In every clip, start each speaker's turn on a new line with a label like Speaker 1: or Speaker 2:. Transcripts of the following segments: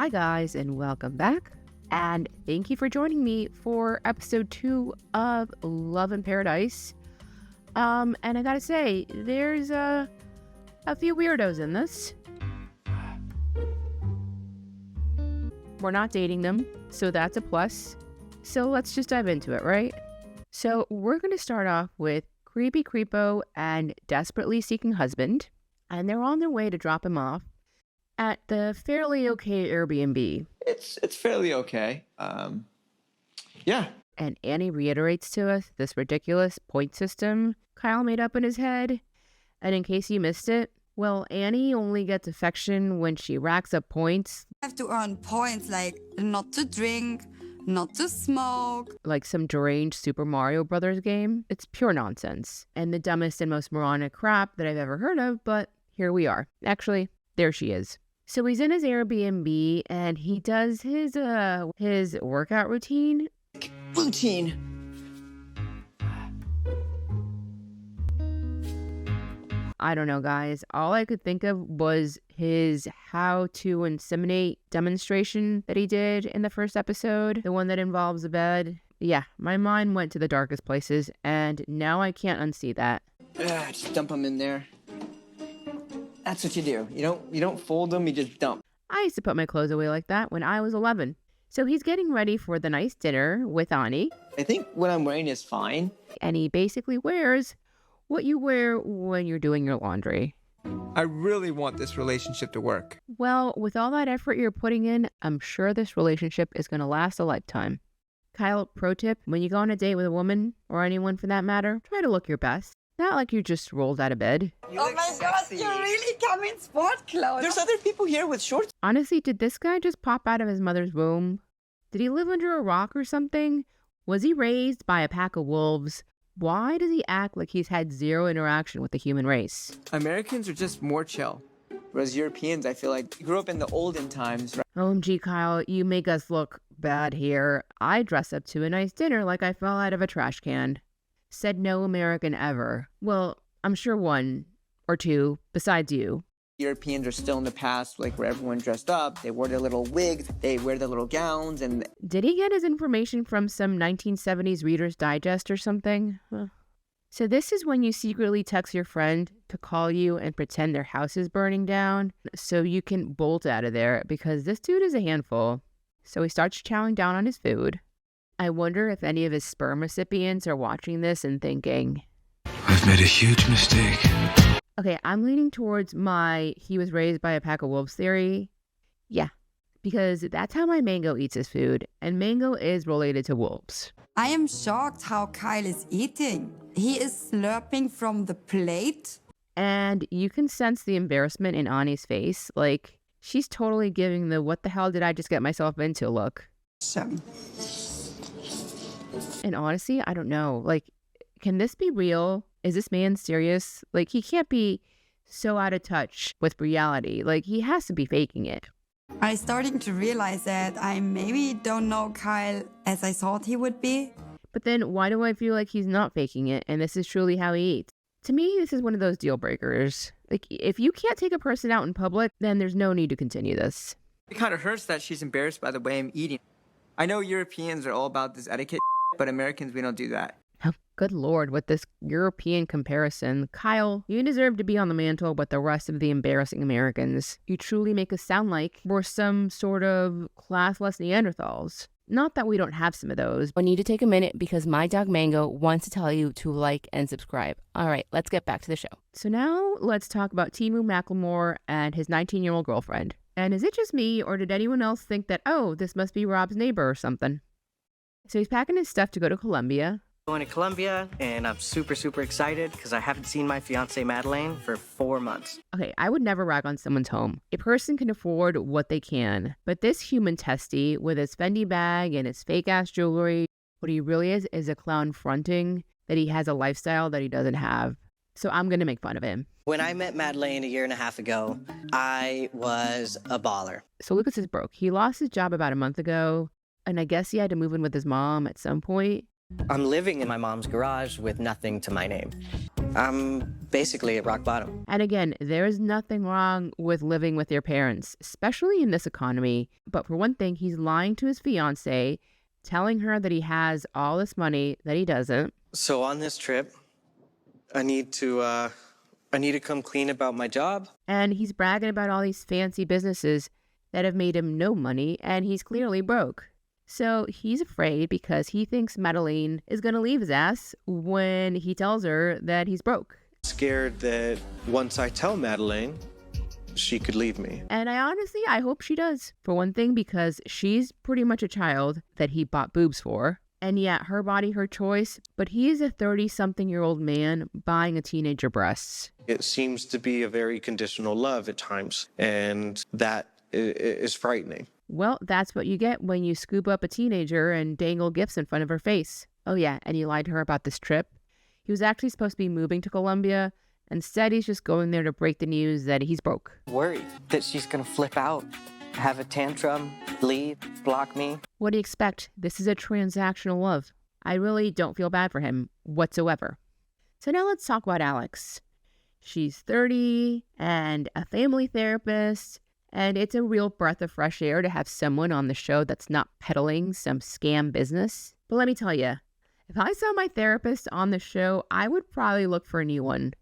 Speaker 1: Hi guys, and welcome back. And thank you for joining me for episode 2 of Love in Paradise. And I gotta say, there's a few weirdos in this. We're not dating them, so that's a plus. So let's just dive into it, right? So we're gonna start off with Creepy Creepo and Desperately Seeking Husband, and they're on their way to drop him off at the fairly okay Airbnb.
Speaker 2: It's fairly okay. Yeah.
Speaker 1: And Annie reiterates to us this ridiculous point system Kyle made up in his head. And in case you missed it, well, Annie only gets affection when she racks up points.
Speaker 3: I have to earn points like not to drink, not to smoke.
Speaker 1: Like some deranged Super Mario Brothers game. It's pure nonsense. And the dumbest and most moronic crap that I've ever heard of, but here we are. Actually, there she is. So he's in his Airbnb and he does his workout routine. I don't know, guys. All I could think of was his how to inseminate demonstration that he did in the first episode, the one that involves a bed. Yeah, my mind went to the darkest places, and now I can't unsee that.
Speaker 2: Just dump them in there. That's what you do. You don't fold them, you just dump.
Speaker 1: I used to put my clothes away like that when I was 11. So he's getting ready for the nice dinner with Annie.
Speaker 2: I think what I'm wearing is fine.
Speaker 1: And he basically wears what you wear when you're doing your laundry.
Speaker 4: I really want this relationship to work.
Speaker 1: Well, with all that effort you're putting in, I'm sure this relationship is going to last a lifetime. Kyle, pro tip, when you go on a date with a woman, or anyone for that matter, try to look your best. Not like you just rolled out of bed.
Speaker 3: Oh my God, you really come in sport clothes.
Speaker 2: There's other people here with shorts.
Speaker 1: Honestly, did this guy just pop out of his mother's womb? Did he live under a rock or something? Was he raised by a pack of wolves? Why does he act like he's had zero interaction with the human race?
Speaker 4: Americans are just more chill.
Speaker 2: Whereas Europeans, I feel like, grew up in the olden times, right?
Speaker 1: OMG, Kyle, you make us look bad here. I dress up to a nice dinner like I fell out of a trash can. Said no American ever. Well, I'm sure one or two besides you.
Speaker 2: Europeans are still in the past, like where everyone dressed up. They wore their little wigs, they wear their little gowns, and...
Speaker 1: Did he get his information from some 1970s Reader's Digest or something? So this is when you secretly text your friend to call you and pretend their house is burning down so you can bolt out of there because this dude is a handful. So he starts chowing down on his food. I wonder if any of his sperm recipients are watching this and thinking,
Speaker 5: I've made a huge mistake.
Speaker 1: Okay, I'm leaning towards my he was raised by a pack of wolves theory. Yeah, because that's how my mango eats his food, and mango is related to wolves.
Speaker 3: I am shocked how Kyle is eating. He is slurping from the plate.
Speaker 1: And you can sense the embarrassment in Annie's face. Like, she's totally giving the what the hell did I just get myself into look. And honestly, I don't know. Like, can this be real? Is this man serious? Like, he can't be so out of touch with reality. Like, he has to be faking it.
Speaker 3: I'm starting to realize that I maybe don't know Kyle as I thought he would be.
Speaker 1: But then why do I feel like he's not faking it and this is truly how he eats? To me, this is one of those deal breakers. Like, if you can't take a person out in public, then there's no need to continue this.
Speaker 4: It kind of hurts that she's embarrassed by the way I'm eating. I know Europeans are all about this etiquette, but Americans, we don't do that.
Speaker 1: Oh, good Lord, with this European comparison. Kyle, you deserve to be on the mantle with the rest of the embarrassing Americans. You truly make us sound like we're some sort of classless Neanderthals. Not that we don't have some of those. I need to take a minute because my dog Mango wants to tell you to like and subscribe. All right, let's get back to the show. So now let's talk about Teu Mmore and his 19-year-old girlfriend. And is it just me, or did anyone else think that, oh, this must be Rob's neighbor or something? So he's packing his stuff to go to Colombia.
Speaker 6: Going to Colombia, and I'm super excited because I haven't seen my fiance Madeleine for 4 months.
Speaker 1: Okay, I would never rag on someone's home. A person can afford what they can, but this human testy with his Fendi bag and his fake-ass jewelry, what he really is a clown fronting that he has a lifestyle that he doesn't have. So I'm gonna make fun of him.
Speaker 6: When I met Madeleine a year and a half ago, I was a baller.
Speaker 1: So Lucas is broke. He lost his job about a month ago, and I guess he had to move in with his mom at some point.
Speaker 6: I'm living in my mom's garage with nothing to my name. I'm basically at rock bottom.
Speaker 1: And again, there is nothing wrong with living with your parents, especially in this economy. But for one thing, he's lying to his fiance, telling her that he has all this money that he doesn't.
Speaker 6: So on this trip, I need to come clean about my job.
Speaker 1: And he's bragging about all these fancy businesses that have made him no money, and he's clearly broke. So he's afraid because he thinks Marelena is going to leave his ass when he tells her that he's broke.
Speaker 6: Scared that once I tell Marelena, she could leave me.
Speaker 1: And I hope she does. For one thing, because she's pretty much a child that he bought boobs for. And yeah, her body, her choice, but he is a 30-something-year-old man buying a teenager breasts.
Speaker 6: It seems to be a very conditional love at times, and that is frightening.
Speaker 1: Well, that's what you get when you scoop up a teenager and dangle gifts in front of her face. Oh yeah, and he lied to her about this trip. He was actually supposed to be moving to Colombia. Instead, he's just going there to break the news that he's broke.
Speaker 6: Worried that she's gonna flip out, have a tantrum, leave, block me.
Speaker 1: What do you expect? This is a transactional love. I really don't feel bad for him whatsoever. So now let's talk about Alex. She's 30 and a family therapist, and it's a real breath of fresh air to have someone on the show that's not peddling some scam business. But let me tell you, if I saw my therapist on the show, I would probably look for a new one.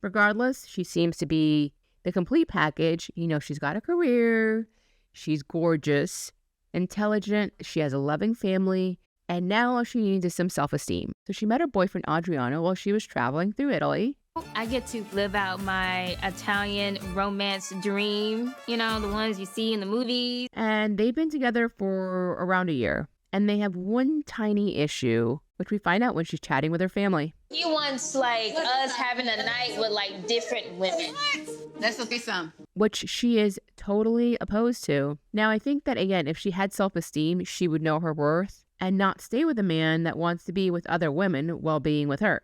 Speaker 1: Regardless, she seems to be the complete package. You know, she's got a career, she's gorgeous, intelligent, she has a loving family, and now all she needs is some self-esteem. So she met her boyfriend Adriano while she was traveling through Italy.
Speaker 7: I get to live out my Italian romance dream, you know, the ones you see in the movies.
Speaker 1: And they've been together for around a year. And they have one tiny issue, which we find out when she's chatting with her family.
Speaker 7: He wants, like, us having a night with, like, different women.
Speaker 8: That's okay, Sam.
Speaker 1: Which she is totally opposed to. Now, I think that, again, if she had self-esteem, she would know her worth and not stay with a man that wants to be with other women while being with her.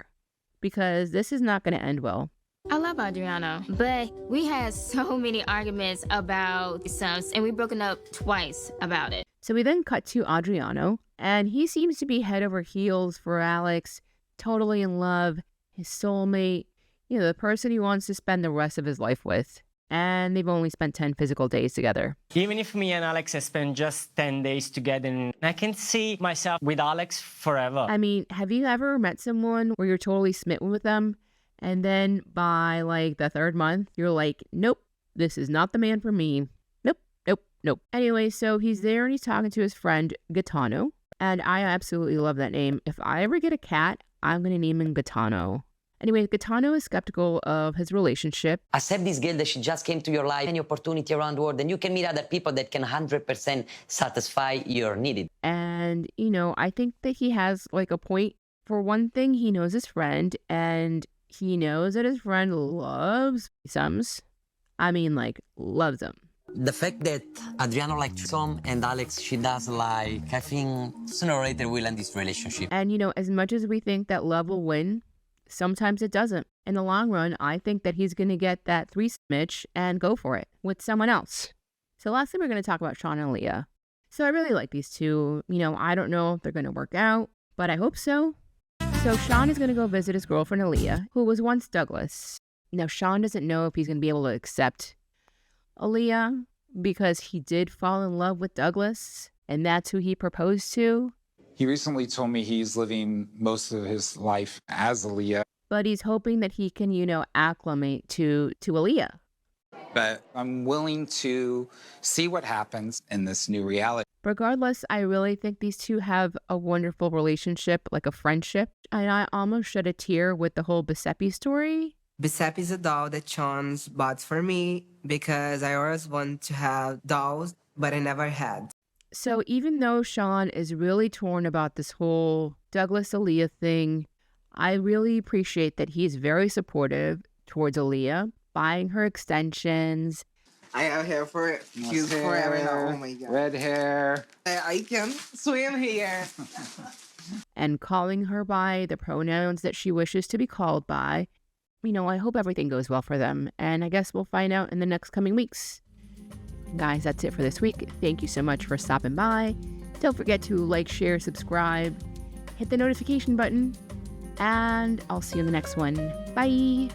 Speaker 1: Because this is not going to end well.
Speaker 7: I love Adriano, but we had so many arguments about sums, and we've broken up twice about it.
Speaker 1: So we then cut to Adriano, and he seems to be head over heels for Alex, totally in love, his soulmate, you know, the person he wants to spend the rest of his life with. And they've only spent 10 physical days together.
Speaker 9: Even if me and Alex have spent just 10 days together, I can see myself with Alex forever.
Speaker 1: I mean, have you ever met someone where you're totally smitten with them, and then by like the third month, you're like, nope, this is not the man for me. Nope. Anyway, so he's there and he's talking to his friend Gano, and I absolutely love that name. If I ever get a cat, I'm going to name him Gano. Anyway, Gano is skeptical of his relationship.
Speaker 10: Accept this girl that she just came to your life, any opportunity around the world, and you can meet other people that can 100% satisfy your needs.
Speaker 1: And, you know, I think that he has like a point. For one thing, he knows his friend, and he knows that his friend loves sums. I mean, like, loves him.
Speaker 10: The fact that Adriano likes some and Alex, she does like, I think sooner or later we'll end this relationship.
Speaker 1: And, you know, as much as we think that love will win, sometimes it doesn't. In the long run, I think that he's going to get that threesome itch and go for it with someone else. So lastly, we're going to talk about Shawn and Allyah. So I really like these two. You know, I don't know if they're going to work out, but I hope so. So Shawn is going to go visit his girlfriend Allyah, who was once Douglas. Now, Shawn doesn't know if he's going to be able to accept Allyah because he did fall in love with Douglas, and that's who he proposed to.
Speaker 11: He recently told me he's living most of his life as Allyah.
Speaker 1: But he's hoping that he can, you know, acclimate to Allyah.
Speaker 11: But I'm willing to see what happens in this new reality.
Speaker 1: Regardless, I really think these two have a wonderful relationship, like a friendship. And I almost shed a tear with the whole Giuseppe story.
Speaker 2: Giuseppe is a doll that Sean's bought for me because I always want to have dolls, but I never had.
Speaker 1: So even though Shawn is really torn about this whole Douglas Allyah thing, I really appreciate that he's very supportive towards Allyah, buying her extensions.
Speaker 2: I have hair for it. She's forever now. Oh my God.
Speaker 11: Red hair.
Speaker 2: I can swim here.
Speaker 1: And calling her by the pronouns that she wishes to be called by. You know, I hope everything goes well for them. And I guess we'll find out in the next coming weeks. Guys, that's it for this week. Thank you so much for stopping by. Don't forget to like, share, subscribe, hit the notification button. and I'll see you in the next one. Bye!